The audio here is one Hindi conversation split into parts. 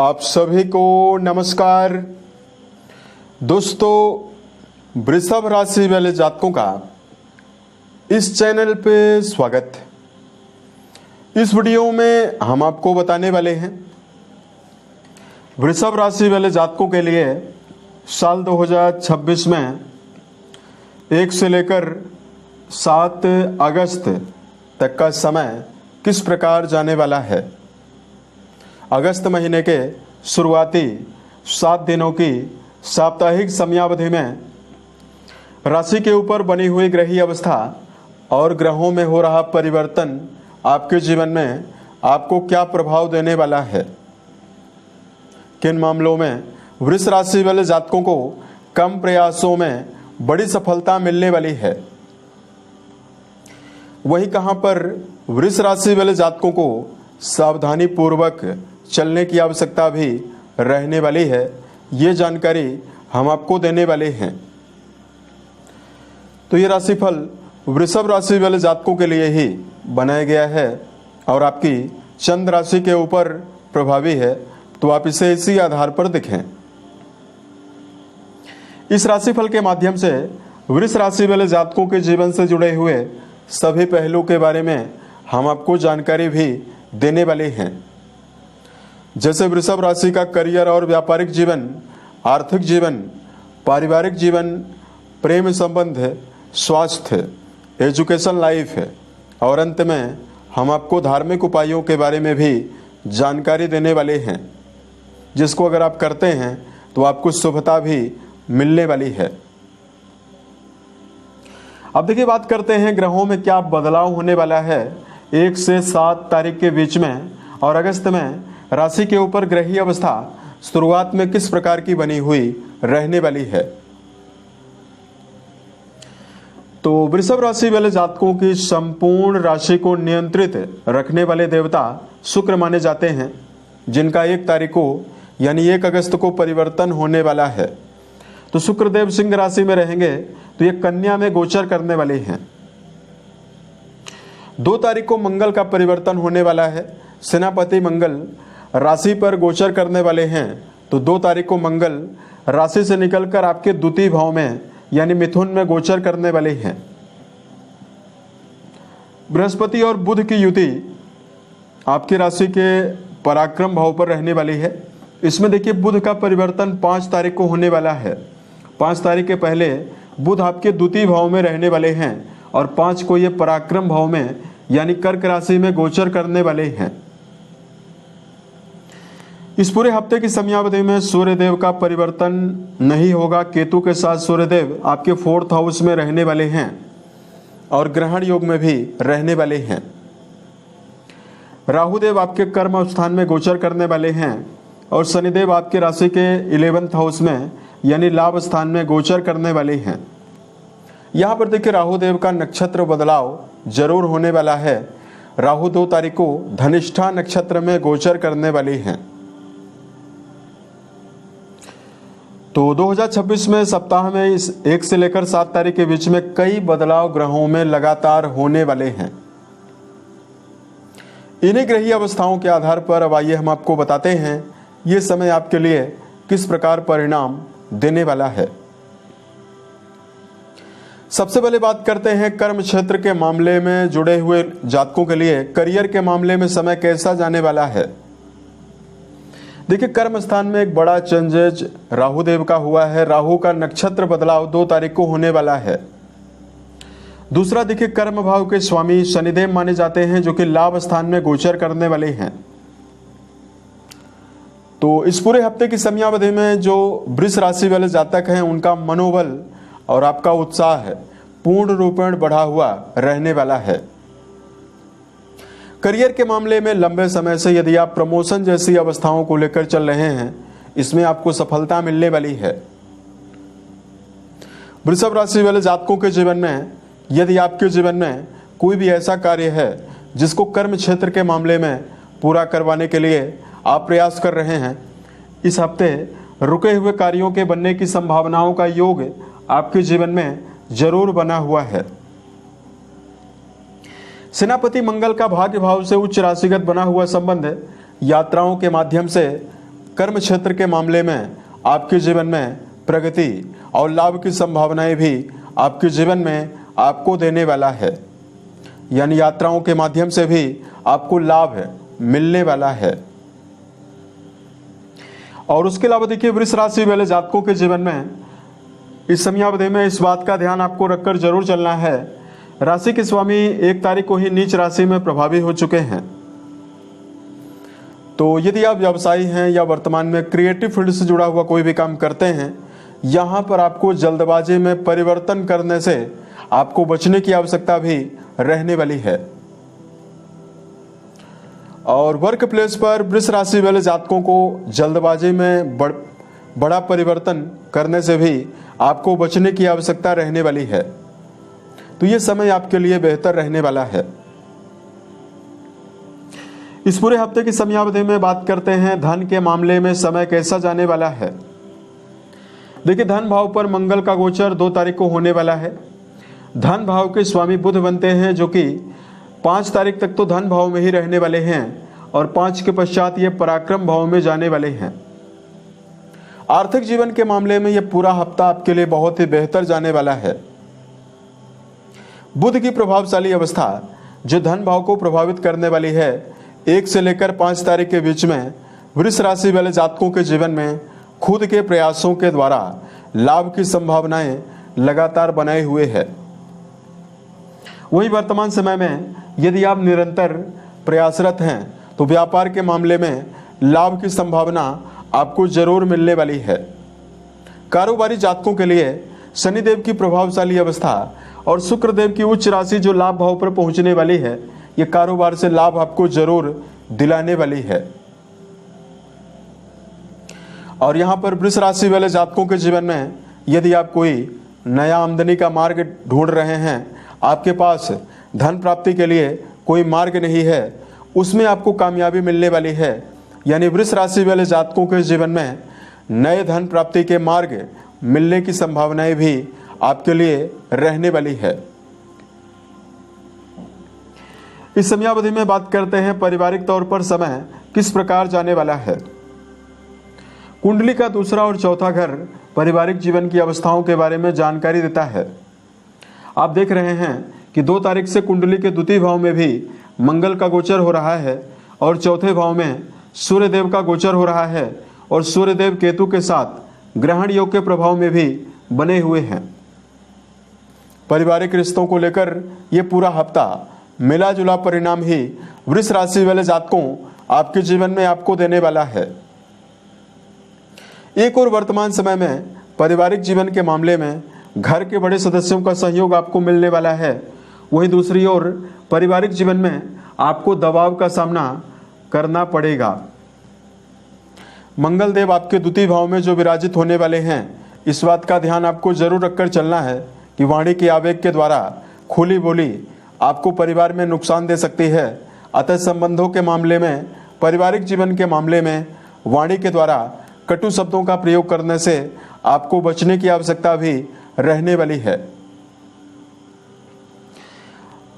आप सभी को नमस्कार। दोस्तों, वृषभ राशि वाले जातकों का इस चैनल पे स्वागत है। इस वीडियो में हम आपको बताने वाले हैं वृषभ राशि वाले जातकों के लिए साल 2026 में 1 से लेकर 7 अगस्त तक का समय किस प्रकार जाने वाला है। अगस्त महीने के शुरुआती 7 दिनों की साप्ताहिक समयावधि में राशि के ऊपर बनी हुई ग्रहीय अवस्था और ग्रहों में हो रहा परिवर्तन आपके जीवन में आपको क्या प्रभाव देने वाला है। किन मामलों में वृष राशि वाले जातकों को कम प्रयासों में बड़ी सफलता मिलने वाली है, वहीं कहां पर वृष राशि वाले जातकों को सावधानी पूर्वक चलने की आवश्यकता भी रहने वाली है, ये जानकारी हम आपको देने वाले हैं। तो ये राशिफल वृषभ राशि वाले जातकों के लिए ही बनाया गया है और आपकी चंद्र राशि के ऊपर प्रभावी है, तो आप इसे इसी आधार पर देखें। इस राशिफल के माध्यम से वृष राशि वाले जातकों के जीवन से जुड़े हुए सभी पहलू के बारे में हम आपको जानकारी भी देने वाले हैं, जैसे वृषभ राशि का करियर और व्यापारिक जीवन, आर्थिक जीवन, पारिवारिक जीवन, प्रेम संबंध, स्वास्थ्य, एजुकेशन लाइफ है, और अंत में हम आपको धार्मिक उपायों के बारे में भी जानकारी देने वाले हैं, जिसको अगर आप करते हैं तो आपको शुभता भी मिलने वाली है। अब देखिए, बात करते हैं ग्रहों में क्या बदलाव होने वाला है 1 से 7 तारीख के बीच में, और अगस्त में राशि के ऊपर ग्रहीय अवस्था शुरुआत में किस प्रकार की बनी हुई रहने वाली है। तो वृषभ राशि वाले जातकों की संपूर्ण राशि को नियंत्रित रखने वाले देवता शुक्र माने जाते हैं, जिनका 1 तारीख को यानी 1 अगस्त को परिवर्तन होने वाला है। तो शुक्रदेव सिंह राशि में रहेंगे तो ये कन्या में गोचर करने वाले हैं। 2 तारीख को मंगल का परिवर्तन होने वाला है। सेनापति मंगल राशि पर गोचर करने वाले हैं, तो 2 तारीख को मंगल राशि से निकलकर आपके द्वितीय भाव में यानी मिथुन में गोचर करने वाले हैं। बृहस्पति और बुध की युति आपकी राशि के पराक्रम भाव पर रहने वाली है। इसमें देखिए, बुध का परिवर्तन 5 तारीख को होने वाला है। 5 तारीख के पहले बुध आपके द्वितीय भाव में रहने वाले हैं और 5 को ये पराक्रम भाव में यानी कर्क राशि में गोचर करने वाले हैं। इस पूरे हफ्ते की समयावधि में सूर्यदेव का परिवर्तन नहीं होगा। केतु के साथ सूर्यदेव आपके 4th हाउस में रहने वाले हैं और ग्रहण योग में भी रहने वाले हैं। राहुदेव आपके कर्म स्थान में गोचर करने वाले हैं और शनिदेव आपके राशि के 11th हाउस में यानी लाभ स्थान में गोचर करने वाले हैं। यहाँ पर देखिए, राहुदेव का नक्षत्र बदलाव जरूर होने वाला है। राहु 2 तारीख को धनिष्ठा नक्षत्र में गोचर करने वाली हैं। तो 2026 में सप्ताह में इस 1 से लेकर 7 तारीख के बीच में कई बदलाव ग्रहों में लगातार होने वाले हैं। इन्हीं ग्रहीय अवस्थाओं के आधार पर अब आइए हम आपको बताते हैं ये समय आपके लिए किस प्रकार परिणाम देने वाला है। सबसे पहले बात करते हैं कर्म क्षेत्र के मामले में जुड़े हुए जातकों के लिए करियर के मामले में समय कैसा जाने वाला है। देखिए, कर्म स्थान में एक बड़ा चेंजेज राहुदेव का हुआ है। राहु का नक्षत्र बदलाव 2 तारीख को होने वाला है। दूसरा देखिए, कर्म भाव के स्वामी शनिदेव माने जाते हैं, जो कि लाभ स्थान में गोचर करने वाले हैं। तो इस पूरे हफ्ते की समयावधि में जो वृष राशि वाले जातक हैं, उनका मनोबल और आपका उत्साह पूर्ण रूपेण बढ़ा हुआ रहने वाला है। करियर के मामले में लंबे समय से यदि आप प्रमोशन जैसी अवस्थाओं को लेकर चल रहे हैं, इसमें आपको सफलता मिलने वाली है। वृषभ राशि वाले जातकों के जीवन में यदि आपके जीवन में कोई भी ऐसा कार्य है जिसको कर्म क्षेत्र के मामले में पूरा करवाने के लिए आप प्रयास कर रहे हैं, इस हफ्ते रुके हुए कार्यों के बनने की संभावनाओं का योग आपके जीवन में जरूर बना हुआ है। सेनापति मंगल का भाग्य भाव से उच्च राशिगत बना हुआ संबंध यात्राओं के माध्यम से कर्म क्षेत्र के मामले में आपके जीवन में प्रगति और लाभ की संभावनाएं भी आपके जीवन में आपको देने वाला है। यानी यात्राओं के माध्यम से भी आपको लाभ मिलने वाला है। और उसके अलावा देखिए, वृष राशि वाले जातकों के जीवन में इस समयावधि में इस बात का ध्यान आपको रखकर जरूर चलना है, राशि के स्वामी 1 तारीख को ही नीच राशि में प्रभावी हो चुके हैं। तो यदि आप व्यवसायी हैं या वर्तमान में क्रिएटिव फील्ड से जुड़ा हुआ कोई भी काम करते हैं, यहाँ पर आपको जल्दबाजी में परिवर्तन करने से आपको बचने की आवश्यकता भी रहने वाली है। और वर्क प्लेस पर वृष राशि वाले जातकों को जल्दबाजी में बड़ा परिवर्तन करने से भी आपको बचने की आवश्यकता रहने वाली है। तो ये समय आपके लिए बेहतर रहने वाला है। इस पूरे हफ्ते की समयावधि में बात करते हैं धन के मामले में समय कैसा जाने वाला है। देखिए, धन भाव पर मंगल का गोचर 2 तारीख को होने वाला है। धन भाव के स्वामी बुध बनते हैं, जो कि 5 तारीख तक तो धन भाव में ही रहने वाले हैं और 5 के पश्चात ये पराक्रम भाव में जाने वाले हैं। आर्थिक जीवन के मामले में यह पूरा हफ्ता आपके लिए बहुत ही बेहतर जाने वाला है। बुध की प्रभावशाली अवस्था जो धन भाव को प्रभावित करने वाली है, 1 से लेकर 5 तारीख के बीच में वृष राशि वाले जातकों के जीवन में खुद के प्रयासों के द्वारा लाभ की संभावनाएं लगातार बनाए हुए है। वहीं वर्तमान समय में यदि आप निरंतर प्रयासरत हैं तो व्यापार के मामले में लाभ की संभावना आपको जरूर मिलने वाली है। कारोबारी जातकों के लिए शनिदेव की प्रभावशाली अवस्था और शुक्रदेव की उच्च राशि जो लाभ भाव पर पहुंचने वाली है, ये कारोबार से लाभ आपको जरूर दिलाने वाली है। और यहाँ पर वृष राशि वाले जातकों के जीवन में यदि आप कोई नया आमदनी का मार्ग ढूंढ रहे हैं, आपके पास धन प्राप्ति के लिए कोई मार्ग नहीं है, उसमें आपको कामयाबी मिलने वाली है। यानी वृष राशि वाले जातकों के जीवन में नए धन प्राप्ति के मार्ग मिलने की संभावनाएं भी आपके लिए रहने वाली है। इस समयावधि में बात करते हैं पारिवारिक तौर पर समय किस प्रकार जाने वाला है। कुंडली का दूसरा और चौथा घर पारिवारिक जीवन की अवस्थाओं के बारे में जानकारी देता है। आप देख रहे हैं कि 2 तारीख से कुंडली के द्वितीय भाव में भी मंगल का गोचर हो रहा है और चौथे भाव में सूर्यदेव का गोचर हो रहा है और सूर्यदेव केतु के साथ ग्रहण योग के प्रभाव में भी बने हुए हैं। पारिवारिक रिश्तों को लेकर ये पूरा हफ्ता मिला जुला परिणाम ही वृष राशि वाले जातकों आपके जीवन में आपको देने वाला है। एक और वर्तमान समय में पारिवारिक जीवन के मामले में घर के बड़े सदस्यों का सहयोग आपको मिलने वाला है। वहीं दूसरी ओर पारिवारिक जीवन में आपको दबाव का सामना करना पड़ेगा। मंगल देव आपके द्वितीय भाव में जो विराजित होने वाले हैं, इस बात का ध्यान आपको जरूर रखकर चलना है कि वाणी के आवेग के द्वारा खुली बोली आपको परिवार में नुकसान दे सकती है। अतः संबंधों के मामले में, पारिवारिक जीवन के मामले में वाणी के द्वारा कटु शब्दों का प्रयोग करने से आपको बचने की आवश्यकता भी रहने वाली है।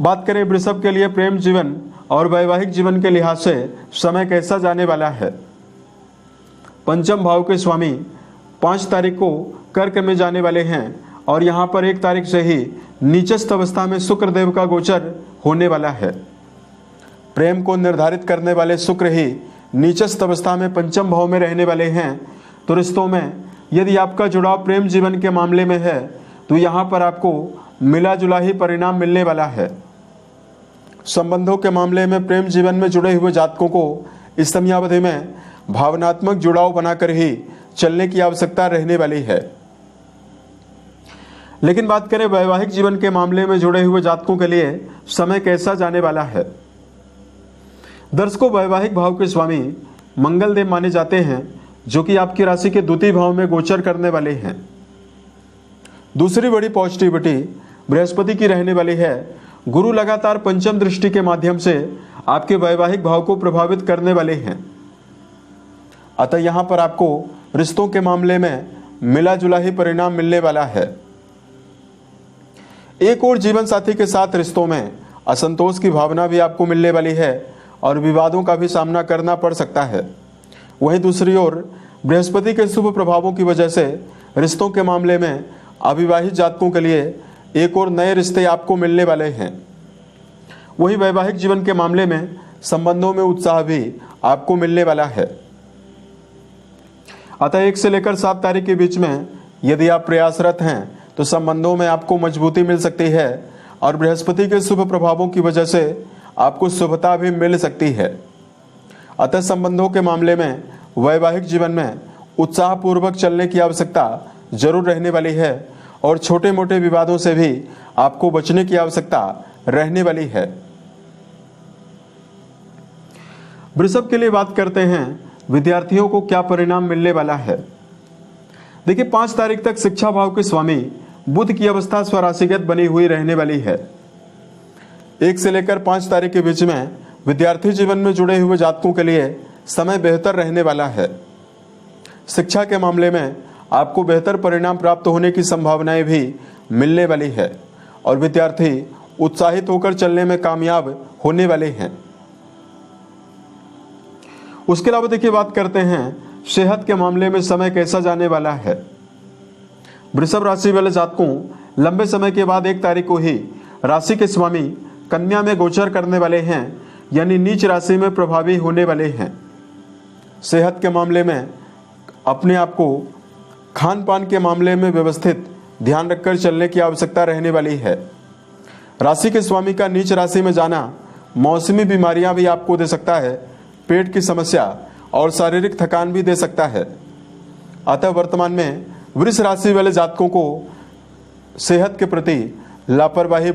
बात करें वृषभ के लिए प्रेम जीवन और वैवाहिक जीवन के लिहाज से समय कैसा जाने वाला है। पंचम भाव के स्वामी 5 तारीख को कर्क में जाने वाले हैं और यहाँ पर 1 तारीख से ही नीचस्थ अवस्था में शुक्रदेव का गोचर होने वाला है। प्रेम को निर्धारित करने वाले शुक्र ही नीचस्थ अवस्था में पंचम भाव में रहने वाले हैं। तो रिश्तों में यदि आपका जुड़ाव प्रेम जीवन के मामले में है तो यहाँ पर आपको मिला जुला ही परिणाम मिलने वाला है। संबंधों के मामले में प्रेम जीवन में जुड़े हुए जातकों को इस समयावधि में भावनात्मक जुड़ाव बनाकर ही चलने की आवश्यकता रहने वाली है। लेकिन बात करें वैवाहिक जीवन के मामले में जुड़े हुए जातकों के लिए समय कैसा जाने वाला है। दर्शकों, वैवाहिक भाव के स्वामी मंगल देव माने जाते हैं, जो कि आपकी राशि के द्वितीय भाव में गोचर करने वाले हैं। दूसरी बड़ी पॉजिटिविटी बृहस्पति की रहने वाली है। गुरु लगातार पंचम दृष्टि के माध्यम से आपके वैवाहिक भाव को प्रभावित करने वाले हैं। अतः यहां पर आपको रिश्तों के मामले में मिला जुला ही परिणाम मिलने वाला है। एक और जीवन साथी के साथ रिश्तों में असंतोष की भावना भी आपको मिलने वाली है और विवादों का भी सामना करना पड़ सकता है। वहीं दूसरी ओर बृहस्पति के शुभ प्रभावों की वजह से रिश्तों के मामले में अविवाहित जातकों के लिए एक और नए रिश्ते आपको मिलने वाले हैं। वहीं वैवाहिक जीवन के मामले में संबंधों में उत्साह भी आपको मिलने वाला है। अतः 1 से लेकर 7 तारीख के बीच में यदि आप प्रयासरत हैं तो संबंधों में आपको मजबूती मिल सकती है और बृहस्पति के शुभ प्रभावों की वजह से आपको शुभता भी मिल सकती है। अतः संबंधों के मामले में वैवाहिक जीवन में उत्साहपूर्वक चलने की आवश्यकता जरूर रहने वाली है और छोटे मोटे विवादों से भी आपको बचने की आवश्यकता रहने वाली है। वृषभ के लिए बात करते हैं, विद्यार्थियों को क्या परिणाम मिलने वाला है। देखिए 5 तारीख तक शिक्षा भाव के स्वामी बुध की अवस्था स्वराशिगत बनी हुई रहने वाली है। 1 से लेकर 5 तारीख के बीच में विद्यार्थी जीवन में जुड़े हुए जातकों के लिए समय बेहतर रहने वाला है। शिक्षा के मामले में आपको बेहतर परिणाम प्राप्त होने की संभावनाएं भी मिलने वाली है और विद्यार्थी उत्साहित होकर चलने में कामयाब होने वाले हैं। उसके अलावा देखिए बात करते हैं सेहत के मामले में समय कैसा जाने वाला है। वृषभ राशि वाले जातकों लंबे समय के बाद 1 तारीख को ही राशि के स्वामी कन्या में गोचर करने वाले हैं, यानी नीच राशि में प्रभावी होने वाले हैं। सेहत के मामले में अपने आप को खान पान के मामले में व्यवस्थित ध्यान रखकर चलने की आवश्यकता रहने वाली है। राशि के स्वामी का नीच राशि में जाना मौसमी बीमारियां भी आपको दे सकता है, पेट की समस्या और शारीरिक थकान भी दे सकता है। अतः वर्तमान में वृष राशि वाले जातकों को सेहत के प्रति लापरवाही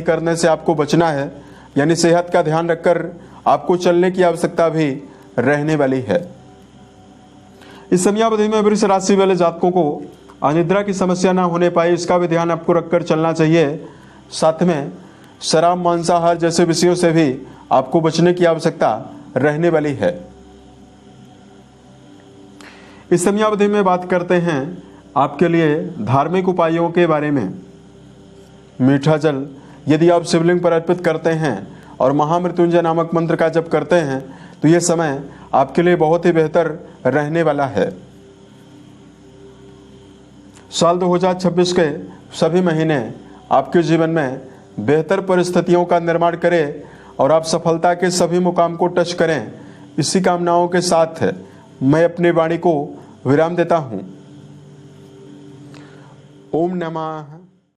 करने से आपको बचना है, यानी सेहत का ध्यान रखकर आपको चलने की आवश्यकता भी रहने वाली है। इस समयावधि में वृष राशि वाले जातकों को अनिद्रा की समस्या ना होने पाए, इसका भी ध्यान आपको रखकर चलना चाहिए। साथ में शराब मांसाहार जैसे विषयों से भी आपको बचने की आवश्यकता रहने वाली है। इस समयावधि में बात करते हैं आपके लिए धार्मिक उपायों के बारे में। मीठा जल यदि आप शिवलिंग पर अर्पित करते हैं और महामृत्युंजय नामक मंत्र का जप करते हैं तो यह समय आपके लिए बहुत ही बेहतर रहने वाला है। साल 2026 के सभी महीने आपके जीवन में बेहतर परिस्थितियों का निर्माण करें और आप सफलता के सभी मुकाम को टच करें। इसी कामनाओं के साथ मैं अपनी वाणी को विराम देता हूं। ओम नमः